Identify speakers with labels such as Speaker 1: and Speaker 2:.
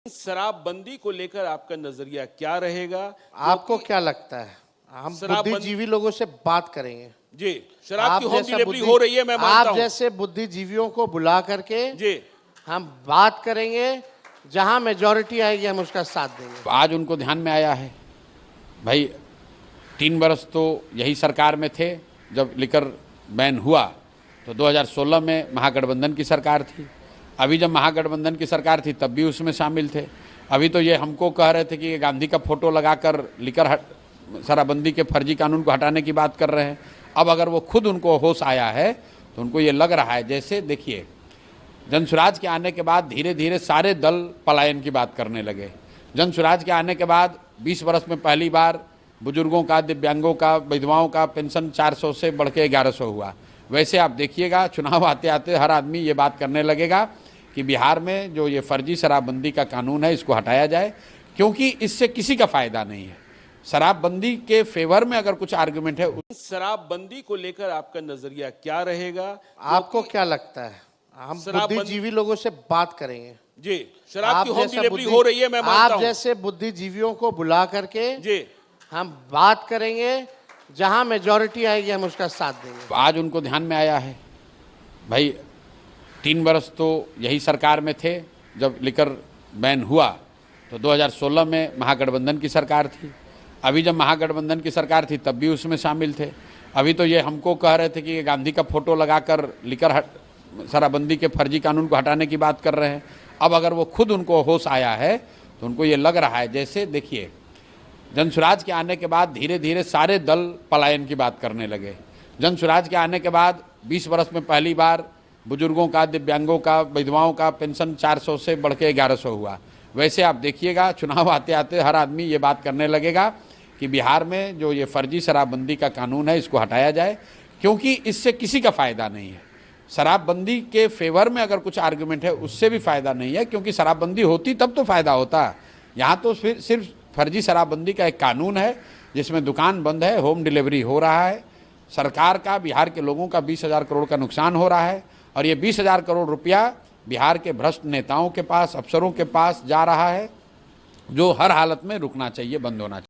Speaker 1: शराबबंदी को लेकर आपका नजरिया क्या रहेगा?
Speaker 2: आपको क्या लगता है? हम बुद्धिजीवी लोगों से बात करेंगे
Speaker 1: जी। शराब की होम डिलीवरी हो रही है, मैं मानता हूं।
Speaker 2: आप जैसे बुद्धिजीवियों को बुला करके
Speaker 1: जी
Speaker 2: हम बात करेंगे, जहां मेजॉरिटी आएगी हम उसका साथ देंगे।
Speaker 3: आज उनको ध्यान में आया है भाई, 3 बरस तो यही सरकार में थे। जब लिकर बैन हुआ तो 2016 में महागठबंधन की सरकार थी। अभी जब महागठबंधन की सरकार थी तब भी उसमें शामिल थे। अभी तो ये हमको कह रहे थे कि गांधी का फोटो लगाकर लिकर शराबबंदी के फर्जी कानून को हटाने की बात कर रहे हैं। अब अगर वो खुद उनको होश आया है तो उनको ये लग रहा है, जैसे देखिए जनसुराज के आने के बाद धीरे धीरे सारे दल पलायन की बात करने लगे। जनसुराज के आने के बाद 20 बरस में पहली बार बुजुर्गों का, दिव्यांगों का, विधवाओं का पेंशन 400 से बढ़ के 1100 हुआ। वैसे आप देखिएगा चुनाव आते आते हर आदमी ये बात करने लगेगा कि बिहार में जो ये फर्जी शराबबंदी का कानून है इसको हटाया जाए, क्योंकि इससे किसी का फायदा नहीं है। शराबबंदी के फेवर में अगर कुछ आर्गुमेंट है।
Speaker 1: शराबबंदी को लेकर आपका नजरिया क्या रहेगा?
Speaker 2: आपको क्या लगता है? हम बुद्धिजीवी लोगों से बात करेंगे
Speaker 1: जी। शराब की होम डिलीवरी हो रही है, मैं मानता हूं।
Speaker 2: आप जैसे बुद्धिजीवियों को बुला करके
Speaker 1: जी
Speaker 2: हम बात करेंगे, जहां मेजॉरिटी आएगी हम उसका साथ देंगे।
Speaker 3: आज उनको ध्यान में आया है भाई, 3 बरस तो यही सरकार में थे। जब लिकर बैन हुआ तो 2016 में महागठबंधन की सरकार थी। अभी जब महागठबंधन की सरकार थी तब भी उसमें शामिल थे। अभी तो ये हमको कह रहे थे कि गांधी का फोटो लगाकर लिकर शराबबंदी के फर्जी कानून को हटाने की बात कर रहे हैं। अब अगर वो खुद उनको होश आया है तो उनको ये लग रहा है, जैसे देखिए जनसुराज के आने के बाद धीरे धीरे सारे दल पलायन की बात करने लगे। जनसुराज के आने के बाद 20 बरस में पहली बार बुजुर्गों का, दिव्यांगों का, विधवाओं का पेंशन 400 से बढ़ के 1100 हुआ। वैसे आप देखिएगा चुनाव आते आते हर आदमी ये बात करने लगेगा कि बिहार में जो ये फर्जी शराबबंदी का कानून है इसको हटाया जाए, क्योंककि इससे किसी का फायदा नहीं है। शराबबंदी के फेवर में अगर कुछ आर्गुमेंट है उससे भी फायदा नहीं है, क्योंकि शराबबंदी होती तब तो फायदा होता। यहाँ तो फिर सिर्फ फर्जी शराबबंदी का एक कानून है जिसमें दुकान बंद है, होम डिलीवरी हो रहा है। सरकार का, बिहार के लोगों का 20,000 करोड़ का नुकसान हो रहा है, और ये 20,000 करोड़ रुपया बिहार के भ्रष्ट नेताओं के पास, अफसरों के पास जा रहा है, जो हर हालत में रुकना चाहिए, बंद होना चाहिए।